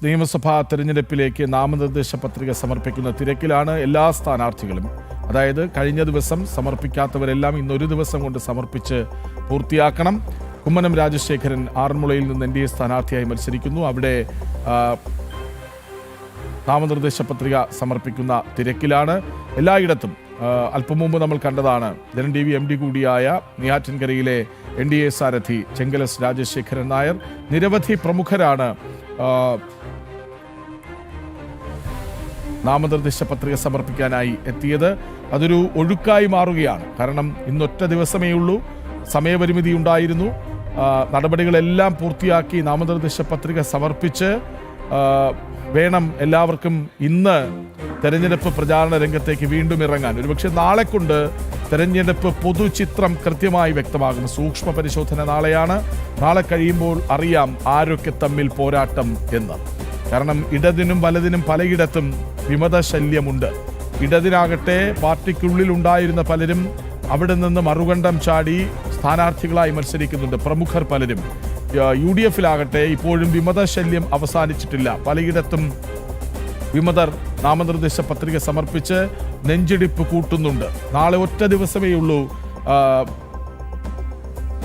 നിയമസഭാ തെരഞ്ഞെടുപ്പിലേക്ക് നാമനിർദ്ദേശ പത്രിക സമർപ്പിക്കുന്ന തിരക്കിലാണ് എല്ലാ സ്ഥാനാർത്ഥികളും. അതായത് കഴിഞ്ഞ ദിവസം സമർപ്പിക്കാത്തവരെല്ലാം ഇന്നൊരു ദിവസം കൊണ്ട് സമർപ്പിച്ച് പൂർത്തിയാക്കണം. കുമ്മനം രാജശേഖരൻ ആറന്മുളയിൽ നിന്ന് NDA സ്ഥാനാർത്ഥിയായി മത്സരിക്കുന്നു. അവിടെ നാമനിർദ്ദേശ പത്രിക സമർപ്പിക്കുന്ന തിരക്കിലാണ് എല്ലായിടത്തും. അല്പം മുമ്പ് നമ്മൾ കണ്ടതാണ് ജനം TV MD കൂടിയായ നെയ്യാറ്റിൻകരയിലെ NDA സാരഥി ചെങ്കലസ് രാജശേഖരൻ നായർ. നിരവധി പ്രമുഖരാണ് നാമനിർദ്ദേശ പത്രിക സമർപ്പിക്കാനായി എത്തിയത്. അതൊരു ഒഴുക്കായി മാറുകയാണ്. കാരണം ഇന്നൊറ്റ ദിവസമേ ഉള്ളൂ, സമയപരിമിതി ഉണ്ടായിരുന്നു. നടപടികളെല്ലാം പൂർത്തിയാക്കി നാമനിർദ്ദേശ പത്രിക സമർപ്പിച്ച് വേണം എല്ലാവർക്കും ഇന്ന് തെരഞ്ഞെടുപ്പ് പ്രചാരണ രംഗത്തേക്ക് വീണ്ടും ഇറങ്ങാൻ. ഒരുപക്ഷെ നാളെ കൊണ്ട് തെരഞ്ഞെടുപ്പ് പൊതുചിത്രം കൃത്യമായി വ്യക്തമാകും. സൂക്ഷ്മ പരിശോധന നാളെയാണ്. നാളെ കഴിയുമ്പോൾ അറിയാം ആരൊക്കെ തമ്മിൽ പോരാട്ടം എന്ന്. കാരണം ഇടതിനും വലതിനും പലയിടത്തും വിമതശല്യമുണ്ട്. ഇടതിനാകട്ടെ പാർട്ടിക്കുള്ളിൽ ഉണ്ടായിരുന്ന പലരും അവിടെ നിന്ന് മറുകണ്ഠം ചാടി സ്ഥാനാർത്ഥികളായി മത്സരിക്കുന്നുണ്ട്. പ്രമുഖർ പലരും. UDF-ലാകട്ടെ ഇപ്പോഴും വിമതശല്യം അവസാനിച്ചിട്ടില്ല. പലയിടത്തും വിമതർ നാമനിർദ്ദേശ പത്രിക സമർപ്പിച്ച് നെഞ്ചിടിപ്പ് കൂട്ടുന്നുണ്ട്. നാളെ ഒറ്റ ദിവസമേ ഉള്ളൂ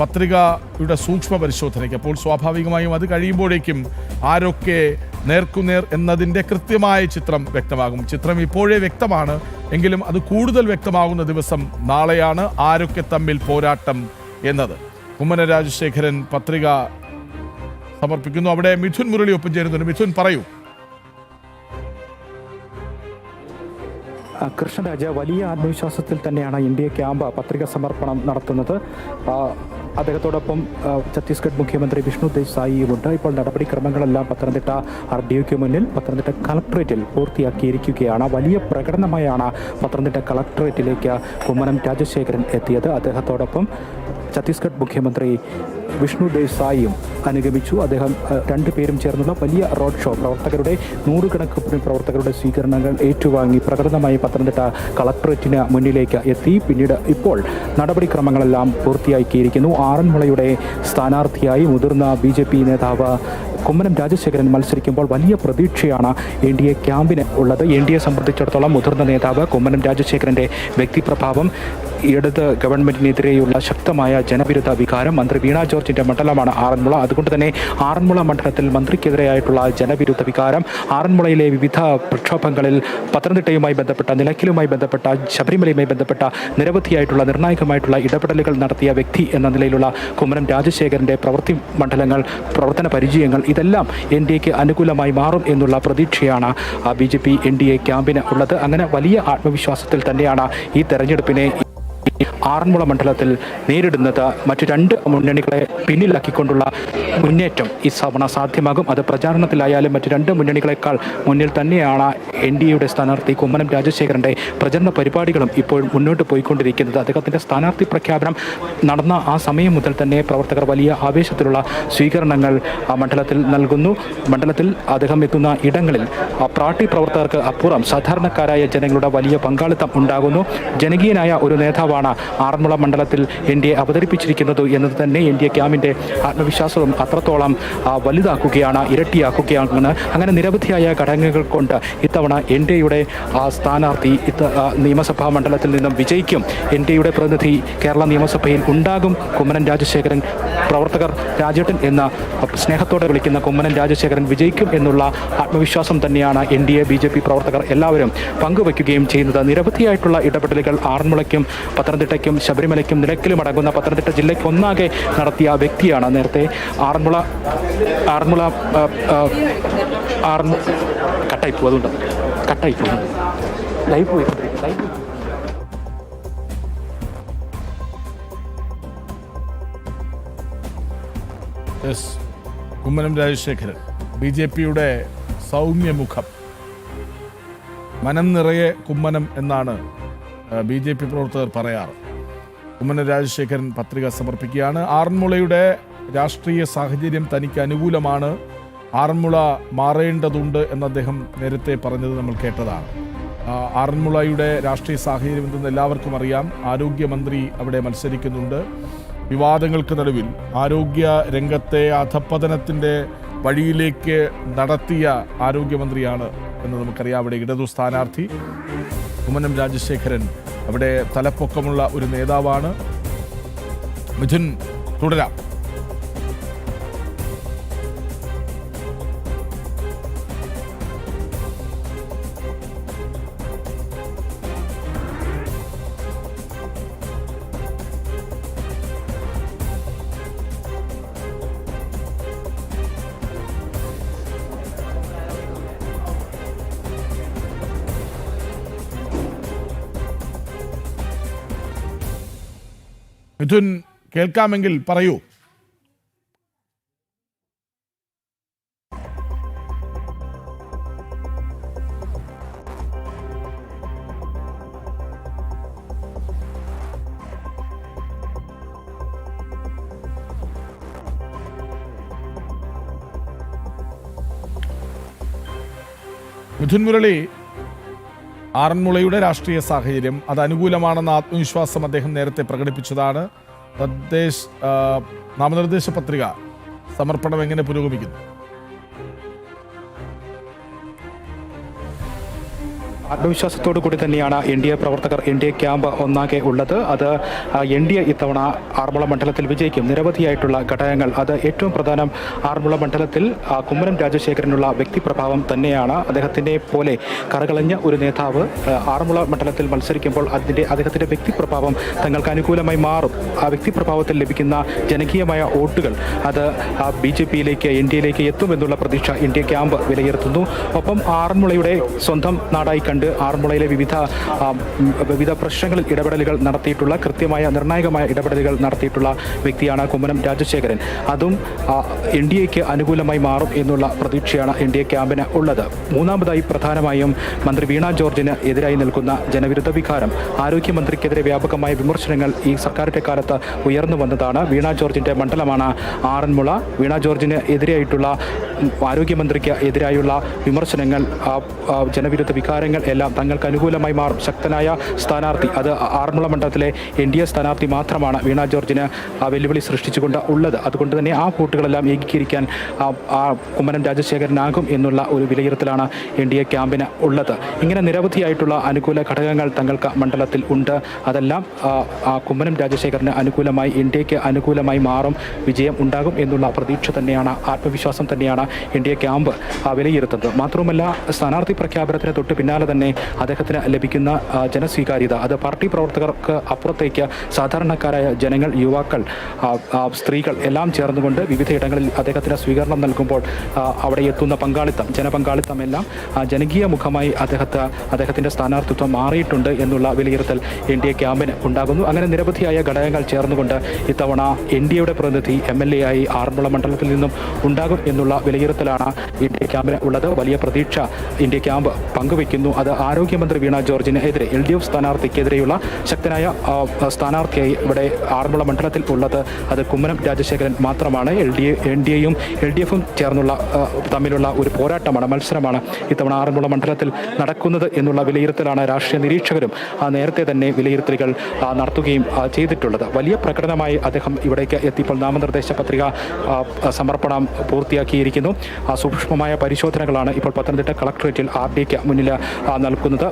പത്രികയുടെ സൂക്ഷ്മ പരിശോധനയ്ക്ക്. അപ്പോൾ സ്വാഭാവികമായും അത് കഴിയുമ്പോഴേക്കും ആരൊക്കെ നേർക്കുനേർ എന്നതിൻ്റെ കൃത്യമായ ചിത്രം വ്യക്തമാകും. ചിത്രം ഇപ്പോഴേ വ്യക്തമാണ്, എങ്കിലും അത് കൂടുതൽ വ്യക്തമാകുന്ന ദിവസം നാളെയാണ്. ആരൊക്കെ തമ്മിൽ പോരാട്ടം എന്നത്. കുമ്മനം രാജശേഖരൻ പത്രിക സമർപ്പിക്കുന്നു. അവിടെ മിഥുൻ മുരളി ഒപ്പം ചേരുന്നുണ്ട്. മിഥുൻ, പറയൂ. കൃഷ്ണരാജ, വലിയ ആത്മവിശ്വാസത്തിൽ തന്നെയാണ് NDA ക്യാമ്പ് പത്രിക സമർപ്പണം നടത്തുന്നത്. അദ്ദേഹത്തോടൊപ്പം ഛത്തീസ്ഗഡ് മുഖ്യമന്ത്രി വിഷ്ണു ദേശായിയുമുണ്ട്. ഇപ്പോൾ നടപടിക്രമങ്ങളെല്ലാം പത്തനംതിട്ട RDOയ്ക്ക് മുന്നിൽ പത്തനംതിട്ട കളക്ടറേറ്റിൽ പൂർത്തിയാക്കിയിരിക്കുകയാണ്. വലിയ പ്രകടനമായാണ് പത്തനംതിട്ട കളക്ടറേറ്റിലേക്ക് കുമ്മനം രാജശേഖരൻ എത്തിയത്. അദ്ദേഹത്തോടൊപ്പം ഛത്തീസ്ഗഡ് മുഖ്യമന്ത്രി വിഷ്ണു ദേശായിയും അനുഗമിച്ചു. അദ്ദേഹം രണ്ടുപേരും ചേർന്നുള്ള വലിയ റോഡ് ഷോ, പ്രവർത്തകരുടെ നൂറുകണക്കിന് പ്രവർത്തകരുടെ സ്വീകരണങ്ങൾ ഏറ്റുവാങ്ങി പ്രകടനമായി പത്തനംതിട്ട കളക്ടറേറ്റിന് മുന്നിലേക്ക് എത്തി. പിന്നീട് ഇപ്പോൾ നടപടിക്രമങ്ങളെല്ലാം പൂർത്തിയാക്കിയിരിക്കുന്നു. ആറന്മുളയുടെ സ്ഥാനാർത്ഥിയായി മുതിർന്ന BJP നേതാവ് കുമ്മനം രാജശേഖരൻ മത്സരിക്കുമ്പോൾ വലിയ പ്രതീക്ഷയാണ് NDA ക്യാമ്പിന് ഉള്ളത്. NDA സംബന്ധിച്ചിടത്തോളം മുതിർന്ന നേതാവ് കുമ്മനം രാജശേഖരൻ്റെ വ്യക്തിപ്രഭാവം, ഇടത് ഗവൺമെന്റിനെതിരെയുള്ള ശക്തമായ ജനവിരുദ്ധ വികാരം. മന്ത്രി വീണ ജോർജിന്റെ മണ്ഡലമാണ് ആറന്മുള. അതുകൊണ്ട് തന്നെ ആറന്മുള മണ്ഡലത്തിൽ മന്ത്രിക്കെതിരെയായിട്ടുള്ള ജനവിരുദ്ധ വികാരം, ആറന്മുളയിലെ വിവിധ പ്രക്ഷോഭങ്ങളിൽ പത്തനംതിട്ടയുമായി ബന്ധപ്പെട്ട, നിലയ്ക്കലുമായി ബന്ധപ്പെട്ട, ശബരിമലയുമായി ബന്ധപ്പെട്ട നിരവധിയായിട്ടുള്ള നിർണായകമായിട്ടുള്ള ഇടപെടലുകൾ നടത്തിയ വ്യക്തി എന്ന നിലയിലുള്ള കുമ്മനം രാജശേഖരന്റെ പ്രവൃത്തി മണ്ഡലങ്ങൾ, പ്രവർത്തന പരിചയങ്ങൾ, ഇതെല്ലാം NDAക്ക് അനുകൂലമായി മാറും എന്നുള്ള പ്രതീക്ഷയാണ് BJP NDA ക്യാമ്പിന് ഉള്ളത്. അങ്ങനെ വലിയ ആത്മവിശ്വാസത്തിൽ തന്നെയാണ് ഈ തെരഞ്ഞെടുപ്പിനെ ആറന്മുള മണ്ഡലത്തിൽ നേരിടുന്നത്. മറ്റു രണ്ട് മുന്നണികളെ പിന്നിലാക്കിക്കൊണ്ടുള്ള മുന്നേറ്റം ഇത്തവണ സാധ്യമാകും. അത് പ്രചാരണത്തിലായാലും മറ്റു രണ്ട് മുന്നണികളെക്കാൾ മുന്നിൽ തന്നെയാണ് NDAയുടെ സ്ഥാനാർത്ഥി കുമ്മനം രാജശേഖരൻ്റെ പ്രചരണ പരിപാടികളും ഇപ്പോൾ മുന്നോട്ട് പോയിക്കൊണ്ടിരിക്കുന്നത്. അദ്ദേഹത്തിൻ്റെ സ്ഥാനാർത്ഥി പ്രഖ്യാപനം നടന്ന ആ സമയം മുതൽ തന്നെ പ്രവർത്തകർ വലിയ ആവേശത്തിലുള്ള സ്വീകരണങ്ങൾ മണ്ഡലത്തിൽ നൽകുന്നു. മണ്ഡലത്തിൽ അദ്ദേഹം എത്തുന്ന ഇടങ്ങളിൽ പാർട്ടി പ്രവർത്തകർക്ക് അപ്പുറം സാധാരണക്കാരായ ജനങ്ങളുടെ വലിയ പങ്കാളിത്തം ഉണ്ടാകുന്നു. ജനകീയനായ ഒരു നേതാവാണ് ആറന്മുള മണ്ഡലത്തിൽ NDA അവതരിപ്പിച്ചിരിക്കുന്നത് എന്നത് തന്നെ NDA ക്യാമ്പിൻ്റെ ആത്മവിശ്വാസവും അത്രത്തോളം വലുതാക്കുകയാണ്, ഇരട്ടിയാക്കുകയാണ്. അങ്ങനെ നിരവധിയായ ഘടകങ്ങൾ കൊണ്ട് ഇത്തവണ NDAയുടെ സ്ഥാനാർത്ഥി നിയമസഭാ മണ്ഡലത്തിൽ നിന്നും വിജയിക്കും. NDAയുടെ പ്രതിനിധി കേരള നിയമസഭയിൽ ഉണ്ടാകും. കുമ്മനം രാജശേഖരൻ, പ്രവർത്തകർ രാജേട്ടൻ എന്ന സ്നേഹത്തോടെ വിളിക്കുന്ന കുമ്മനം രാജശേഖരൻ വിജയിക്കും എന്നുള്ള ആത്മവിശ്വാസം തന്നെയാണ് NDA BJP പ്രവർത്തകർ എല്ലാവരും പങ്കുവയ്ക്കുകയും ചെയ്യുന്നത്. നിരവധിയായിട്ടുള്ള ഇടപെടലുകൾ ആറന്മുളയ്ക്കും പത്തനംതിട്ടയ്ക്കും ശബരിമലയ്ക്കും നിലയ്ക്കലും അടങ്ങുന്ന പത്തനംതിട്ട ജില്ലയ്ക്ക് ഒന്നാകെ നടത്തിയ വ്യക്തിയാണ്. നേരത്തെ ആറന്മുള കട്ടായി പോകും, അതുകൊണ്ട് കട്ടായി പോകും. ലൈവ് പോയി കുമ്മനം രാജശേഖരൻ, BJPയുടെ സൗമ്യമുഖം, മനം നിറയെ കുമ്മനം എന്നാണ് BJP പ്രവർത്തകർ പറയാറ്. കുമ്മനം രാജശേഖരൻ പത്രിക സമർപ്പിക്കുകയാണ്. ആറന്മുളയുടെ രാഷ്ട്രീയ സാഹചര്യം തനിക്ക് അനുകൂലമാണ്, ആറന്മുള മാറേണ്ടതുണ്ട് എന്ന് അദ്ദേഹം നേരത്തെ പറഞ്ഞത് നമ്മൾ കേട്ടതാണ്. ആറന്മുളയുടെ രാഷ്ട്രീയ സാഹചര്യം എന്തെന്ന് എല്ലാവർക്കും അറിയാം. ആരോഗ്യമന്ത്രി അവിടെ മത്സരിക്കുന്നുണ്ട്. വിവാദങ്ങൾക്ക് നടുവിൽ ആരോഗ്യ രംഗത്തെ അധപ്പതനത്തിൻ്റെ വഴിയിലേക്ക് നടത്തിയ ആരോഗ്യമന്ത്രിയാണ് എന്ന് നമുക്കറിയാം. അവിടെ ഇടതു സ്ഥാനാർത്ഥി കുമ്മനം രാജശേഖരൻ അവിടെ തലപ്പൊക്കമുള്ള ഒരു നേതാവാണ്. മിഥുൻ, തുടരാം. മിഥുൻ, കേൾക്കാമെങ്കിൽ പറയൂ. മിഥുൻ മുരളി, ആറന്മുളയുടെ രാഷ്ട്രീയ സാഹചര്യം അത് അനുകൂലമാണെന്ന ആത്മവിശ്വാസം അദ്ദേഹം നേരത്തെ പ്രകടിപ്പിച്ചതാണ്. നാമനിർദ്ദേശ പത്രിക സമർപ്പണം എങ്ങനെ പുരോഗമിക്കുന്നു? ആത്മവിശ്വാസത്തോടു കൂടി തന്നെയാണ് NDA പ്രവർത്തകർ, NDA ക്യാമ്പ് ഒന്നാകെ ഉള്ളത്. അത് NDA ഇത്തവണ ആറന്മുള മണ്ഡലത്തിൽ വിജയിക്കും. നിരവധിയായിട്ടുള്ള ഘടകങ്ങൾ, അത് ഏറ്റവും പ്രധാനം ആറന്മുള മണ്ഡലത്തിൽ കുമ്മനം രാജശേഖരനുള്ള വ്യക്തിപ്രഭാവം തന്നെയാണ്. അദ്ദേഹത്തിൻ്റെ പോലെ കറകളഞ്ഞ ഒരു നേതാവ് ആറന്മുള മണ്ഡലത്തിൽ മത്സരിക്കുമ്പോൾ അദ്ദേഹത്തിൻ്റെ വ്യക്തിപ്രഭാവം തങ്ങൾക്ക് അനുകൂലമായി മാറും. ആ വ്യക്തിപ്രഭാവത്തിൽ ലഭിക്കുന്ന ജനകീയമായ വോട്ടുകൾ അത് BJPയിലേക്ക്, NDAയിലേക്ക് എത്തുമെന്നുള്ള പ്രതീക്ഷ NDA ക്യാമ്പ് വിലയിരുത്തുന്നു. ഒപ്പം ആറന്മുളയുടെ സ്വന്തം നാടായി കണ്ട് ആറന്മുളയിലെ വിവിധ പ്രശ്നങ്ങളിൽ ഇടപെടലുകൾ നടത്തിയിട്ടുള്ള, കൃത്യമായ നിർണായകമായ ഇടപെടലുകൾ നടത്തിയിട്ടുള്ള വ്യക്തിയാണ് കുമ്മനം രാജശേഖരൻ. അതും NDAയ്ക്ക് അനുകൂലമായി മാറും എന്നുള്ള പ്രതീക്ഷയാണ് NDA ക്യാമ്പിന് ഉള്ളത്. മൂന്നാമതായി പ്രധാനമായും മന്ത്രി വീണ ജോർജിന് എതിരായി നിൽക്കുന്ന ജനവിരുദ്ധ വികാരം, ആരോഗ്യമന്ത്രിക്കെതിരെ വ്യാപകമായ വിമർശനങ്ങൾ ഈ സർക്കാരിൻ്റെ കാലത്ത് ഉയർന്നു വന്നതാണ്. വീണ ജോർജിൻ്റെ മണ്ഡലമാണ് ആറന്മുള. വീണ ജോർജിന് എതിരായിട്ടുള്ള, ആരോഗ്യമന്ത്രിക്ക് എതിരായുള്ള വിമർശനങ്ങൾ, ജനവിരുദ്ധ വികാരങ്ങൾ എല്ലാം തങ്ങൾക്ക് അനുകൂലമായി മാറും. ശക്തനായ സ്ഥാനാർത്ഥി, അത് ആറന്മുള മണ്ഡലത്തിലെ NDA സ്ഥാനാർത്ഥി മാത്രമാണ് വീണ ജോർജിന് വെല്ലുവിളി സൃഷ്ടിച്ചുകൊണ്ട് ഉള്ളത്. അതുകൊണ്ട് തന്നെ ആ വോട്ടുകളെല്ലാം ഏകീകരിക്കാൻ കുമ്മനം രാജശേഖരനാകും എന്നുള്ള ഒരു വിലയിരുത്തലാണ് NDA ക്യാമ്പിന് ഉള്ളത്. ഇങ്ങനെ നിരവധിയായിട്ടുള്ള അനുകൂല ഘടകങ്ങൾ തങ്ങൾക്ക് മണ്ഡലത്തിൽ ഉണ്ട്. അതെല്ലാം കുമ്മനം രാജശേഖരന് അനുകൂലമായി, NDAയ്ക്ക് അനുകൂലമായി മാറും, വിജയം ഉണ്ടാകും എന്നുള്ള പ്രതീക്ഷ തന്നെയാണ്, ആത്മവിശ്വാസം തന്നെയാണ് NDA ക്യാമ്പ് വിലയിരുത്തുന്നത്. മാത്രവുമല്ല, സ്ഥാനാർത്ഥി പ്രഖ്യാപനത്തിന് തൊട്ട് പിന്നാലെ തന്നെ അദ്ദേഹത്തിന് ലഭിക്കുന്ന ജനസ്വീകാര്യത, അത് പാർട്ടി പ്രവർത്തകർക്ക് അപ്പുറത്തേക്ക് സാധാരണക്കാരായ ജനങ്ങൾ, യുവാക്കൾ, സ്ത്രീകൾ എല്ലാം ചേർന്നുകൊണ്ട് വിവിധയിടങ്ങളിൽ അദ്ദേഹത്തിന് സ്വീകരണം നൽകുമ്പോൾ അവിടെ എത്തുന്ന പങ്കാളിത്തം, ജനപങ്കാളിത്തം എല്ലാം ജനകീയ മുഖമായി അദ്ദേഹത്തിൻ്റെ സ്ഥാനാർത്ഥിത്വം മാറിയിട്ടുണ്ട് എന്നുള്ള വിലയിരുത്തൽ NDA ക്യാമ്പിന് ഉണ്ടാകുന്നു. അങ്ങനെ നിരവധിയായ ഘടകങ്ങൾ ചേർന്നുകൊണ്ട് ഇത്തവണ NDAയുടെ പ്രതിനിധി MLA ആയി ആറന്മുള മണ്ഡലത്തിൽ നിന്നും ഉണ്ടാകും എന്നുള്ള വിലയിരുത്തലാണ് NDA ക്യാമ്പിന് ഉള്ളത്. വലിയ പ്രതീക്ഷ NDA ക്യാമ്പ് പങ്കുവയ്ക്കുന്നു. അത് ആരോഗ്യമന്ത്രി വീണ ജോർജിന് എതിരെ, LDF സ്ഥാനാർത്ഥിക്കെതിരെയുള്ള ശക്തനായ സ്ഥാനാർത്ഥിയായി ഇവിടെ ആറന്മുള മണ്ഡലത്തിൽ ഉള്ളത് അത് കുമ്മനം രാജശേഖരൻ മാത്രമാണ്. NDAയും LDFും ചേർന്നുള്ള തമ്മിലുള്ള ഒരു പോരാട്ടമാണ്, മത്സരമാണ് ഇത്തവണ ആറന്മുള മണ്ഡലത്തിൽ നടക്കുന്നത് എന്നുള്ള വിലയിരുത്തലാണ് രാഷ്ട്രീയ നിരീക്ഷകരും നേരത്തെ തന്നെ വിലയിരുത്തലുകൾ നടത്തുകയും ചെയ്തിട്ടുള്ളത്. വലിയ പ്രകടനമായി അദ്ദേഹം ഇവിടേക്ക് എത്തിയപ്പോൾ നാമനിർദ്ദേശ പത്രിക സമർപ്പണം പൂർത്തിയാക്കിയിരിക്കുന്നു. സൂക്ഷ്മമായ പരിശോധനകളാണ് ഇപ്പോൾ പത്തനംതിട്ട കളക്ടറേറ്റിൽ RDക്ക് മുന്നിൽ നൽകുന്നത്.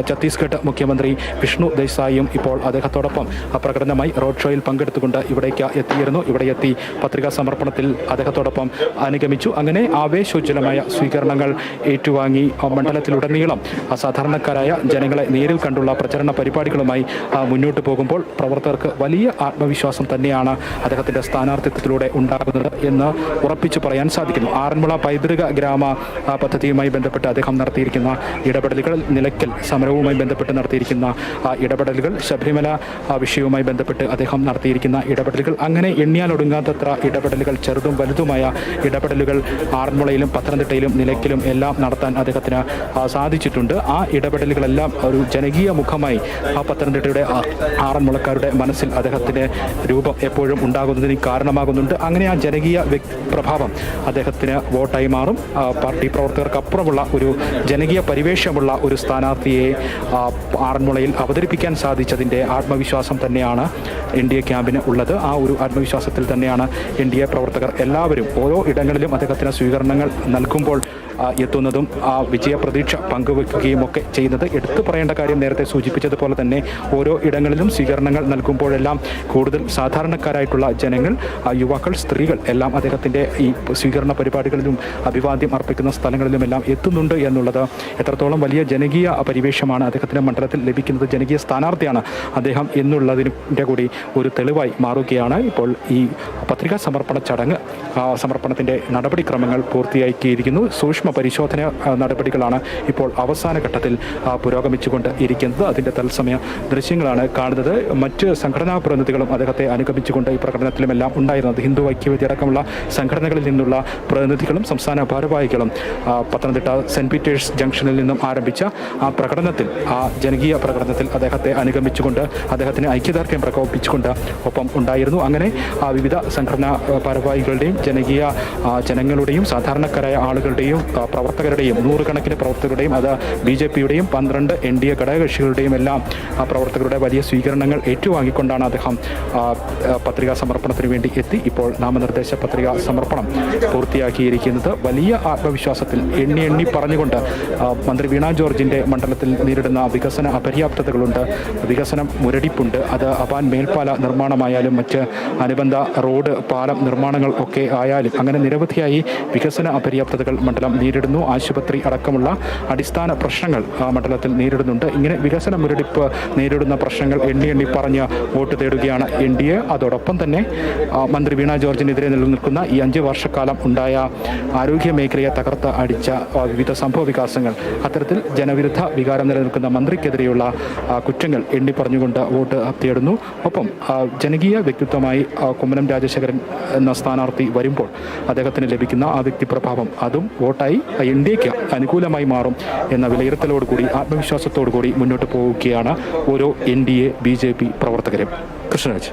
ഛത്തീസ്ഗഡ് മുഖ്യമന്ത്രി വിഷ്ണു ദേശായിയും ഇപ്പോൾ അദ്ദേഹത്തോടൊപ്പം പ്രകടനമായി റോഡ് ഷോയിൽ പങ്കെടുത്തുകൊണ്ട് ഇവിടേക്ക് എത്തിയിരുന്നു. ഇവിടെ എത്തി പത്രികാ സമർപ്പണത്തിൽ അദ്ദേഹത്തോടൊപ്പം അനുഗമിച്ചു. അങ്ങനെ ആവേശോജ്വലമായ സ്വീകരണങ്ങൾ ഏറ്റുവാങ്ങി മണ്ഡലത്തിലുടനീളം സാധാരണക്കാരായ ജനങ്ങളെ നേരിൽ കണ്ടുള്ള പ്രചരണ പരിപാടികളുമായി മുന്നോട്ട് പോകുമ്പോൾ പ്രവർത്തകർക്ക് വലിയ ആത്മവിശ്വാസം തന്നെയാണ് അദ്ദേഹത്തിൻ്റെ സ്ഥാനാർത്ഥിത്വത്തിലൂടെ ഉണ്ടാകുന്നത് എന്ന് ഉറപ്പിച്ചു പറയാൻ സാധിക്കുന്നു. ആറന്മുള പൈതൃക ഗ്രാമ പദ്ധതിയുമായി ബന്ധപ്പെട്ട് അദ്ദേഹം നടത്തിയിരിക്കുന്ന ഇടപെടലുകൾ, നിലയ്ക്കൽ സമരവുമായി ബന്ധപ്പെട്ട് നടത്തിയിരിക്കുന്ന ഇടപെടലുകൾ, ശബരിമല വിഷയവുമായി ബന്ധപ്പെട്ട് അദ്ദേഹം നടത്തിയിരിക്കുന്ന ഇടപെടലുകൾ, അങ്ങനെ എണ്ണിയാലൊടുങ്ങാത്തത്ര ഇടപെടലുകൾ, ചെറുതും വലുതുമായ ഇടപെടലുകൾ ആറന്മുളയിലും പത്തനംതിട്ടയിലും നിലയ്ക്കലും എല്ലാം നടത്താൻ അദ്ദേഹത്തിന് സാധിച്ചിട്ടുണ്ട്. ആ ഇടപെടലുകളെല്ലാം ഒരു ജനകീയ മുഖമായി പത്തനംതിട്ടയുടെ ആറന്മുളക്കാരുടെ മനസ്സിൽ അദ്ദേഹത്തിൻ്റെ രൂപം എപ്പോഴും ഉണ്ടാകുന്നതിന് കാരണമാകുന്നുണ്ട്. അങ്ങനെ ആ ജനകീയ പ്രഭാവം അദ്ദേഹത്തിന് വോട്ടായി മാറും. പാർട്ടി പ്രവർത്തകർക്കപ്പുറമുള്ള ഒരു ജനകീയ പരിവേഷമുള്ള പരിചയമുള്ള ഒരു സ്ഥാനാർത്ഥിയെ ആറന്മുളയിൽ അവതരിപ്പിക്കാൻ സാധിച്ചതിൻ്റെ ആത്മവിശ്വാസം തന്നെയാണ് NDA ക്യാമ്പിന് ഉള്ളത്. ആ ഒരു ആത്മവിശ്വാസത്തിൽ തന്നെയാണ് NDA പ്രവർത്തകർ എല്ലാവരും ഓരോ ഇടങ്ങളിലും അദ്ദേഹത്തിന് സ്വീകരണങ്ങൾ നൽകുമ്പോൾ എത്തുന്നതും ആ വിജയപ്രതീക്ഷ പങ്കുവെക്കുകയും ഒക്കെ ചെയ്യുന്നത്. എടുത്തു പറയേണ്ട കാര്യം നേരത്തെ സൂചിപ്പിച്ചതുപോലെ തന്നെ ഓരോ ഇടങ്ങളിലും സ്വീകരണങ്ങൾ നൽകുമ്പോഴെല്ലാം കൂടുതൽ സാധാരണക്കാരായിട്ടുള്ള ജനങ്ങൾ, യുവാക്കൾ, സ്ത്രീകൾ എല്ലാം അദ്ദേഹത്തിൻ്റെ ഈ സ്വീകരണ പരിപാടികളിലും അഭിവാദ്യം അർപ്പിക്കുന്ന സ്ഥലങ്ങളിലുമെല്ലാം എത്തുന്നുണ്ട് എന്നുള്ളത് എത്രത്തോളം വലിയ ജനകീയ പരിവേഷമാണ് അദ്ദേഹത്തിൻ്റെ മണ്ഡലത്തിൽ ലഭിക്കുന്നത്, ജനകീയ സ്ഥാനാർത്ഥിയാണ് അദ്ദേഹം എന്നുള്ളതിൻ്റെ കൂടി ഒരു തെളിവായി മാറുകയാണ്. ഇപ്പോൾ ഈ പത്രികാ സമർപ്പണത്തിൻ്റെ നടപടിക്രമങ്ങൾ പൂർത്തിയാക്കിയിരിക്കുന്നു. സൂക്ഷ്മ പരിശോധന നടപടികളാണ് ഇപ്പോൾ അവസാന ഘട്ടത്തിൽ പുരോഗമിച്ചുകൊണ്ട് ഇരിക്കുന്നത്. അതിൻ്റെ തത്സമയ ദൃശ്യങ്ങളാണ് കാണുന്നത്. മറ്റ് സംഘടനാ പ്രതിനിധികളും അദ്ദേഹത്തെ അനുഗമിച്ചുകൊണ്ട് ഈ പ്രകടനത്തിലുമെല്ലാം ഉണ്ടായിരുന്നത്. ഹിന്ദു ഐക്യവേദി അടക്കമുള്ള സംഘടനകളിൽ നിന്നുള്ള പ്രതിനിധികളും സംസ്ഥാന ഭാരവാഹികളും പത്തനംതിട്ട സെൻറ്റ് പീറ്റേഴ്സ് ജംഗ്ഷനിൽ നിന്നും ആരംഭിച്ച ആ പ്രകടനത്തിൽ, ആ ജനകീയ പ്രകടനത്തിൽ അദ്ദേഹത്തെ അനുഗമിച്ചുകൊണ്ട് അദ്ദേഹത്തിന് ഐക്യദാർഢ്യം പ്രകോപിപ്പിച്ചുകൊണ്ട് ഒപ്പം ഉണ്ടായിരുന്നു. അങ്ങനെ വിവിധ സംഘടനാ ഭാരവാഹികളുടെയും ജനങ്ങളുടെയും സാധാരണക്കാരായ ആളുകളുടെയും പ്രവർത്തകരുടെയും നൂറുകണക്കിന് പ്രവർത്തകരുടെയും അത് BJPയുടെയും 12 NDA ഘടകകക്ഷികളുടെയും എല്ലാം പ്രവർത്തകരുടെ വലിയ സ്വീകരണങ്ങൾ ഏറ്റുവാങ്ങിക്കൊണ്ടാണ് അദ്ദേഹം പത്രികാ സമർപ്പണത്തിന് വേണ്ടി എത്തി ഇപ്പോൾ നാമനിർദ്ദേശ പത്രികാ സമർപ്പണം പൂർത്തിയാക്കിയിരിക്കുന്നത്. വലിയ ആത്മവിശ്വാസത്തിൽ എണ്ണി പറഞ്ഞുകൊണ്ട് മന്ത്രി വീണ ജോർജിൻ്റെ മണ്ഡലത്തിൽ നേരിടുന്ന വികസന അപര്യാപ്തതകളുണ്ട്, വികസനം മുരടിപ്പുണ്ട്. അത് അപാൻ മേൽപ്പാല നിർമ്മാണമായാലും മറ്റ് അനുബന്ധ റോഡ്, പാലം നിർമ്മാണങ്ങൾ ഒക്കെ ആയാലും അങ്ങനെ നിരവധിയായി വികസന അപര്യാപ്തതകൾ മണ്ഡലം നേരിടുന്നു. ആശുപത്രി അടക്കമുള്ള അടിസ്ഥാന പ്രശ്നങ്ങൾ മണ്ഡലത്തിൽ നേരിടുന്നുണ്ട്. ഇങ്ങനെ വികസന മുരടിപ്പ് നേരിടുന്ന പ്രശ്നങ്ങൾ എണ്ണി പറഞ്ഞ് വോട്ട് തേടുകയാണ് NDA. അതോടൊപ്പം തന്നെ മന്ത്രി വീണ ജോർജിനെതിരെ നിലനിൽക്കുന്ന ഈ 5 വർഷക്കാലം ഉണ്ടായ ആരോഗ്യ മേഖലയെ തകർത്ത് അടിച്ച വിവിധ സംഭവ വികാസങ്ങൾ, അത്തരത്തിൽ ജനവിരുദ്ധ വികാരം നിലനിൽക്കുന്ന മന്ത്രിക്കെതിരെയുള്ള കുറ്റങ്ങൾ എണ്ണി പറഞ്ഞുകൊണ്ട് വോട്ട് തേടുന്നു. ഒപ്പം ജനകീയ വ്യക്തിത്വമായി കുമ്മനം രാജശേഖരൻ എന്ന സ്ഥാനാർത്ഥി വരുമ്പോൾ അദ്ദേഹത്തിന് ലഭിക്കുന്ന ആ വ്യക്തിപ്രഭാവം അതും വോട്ടായി NDAക്ക് അനുകൂലമായി മാറും എന്ന വിലയിരുത്തലോടുകൂടി ആത്മവിശ്വാസത്തോടുകൂടി മുന്നോട്ട് പോവുകയാണ് ഓരോ NDA BJP പ്രവർത്തകരും. കൃഷ്ണരാജ്.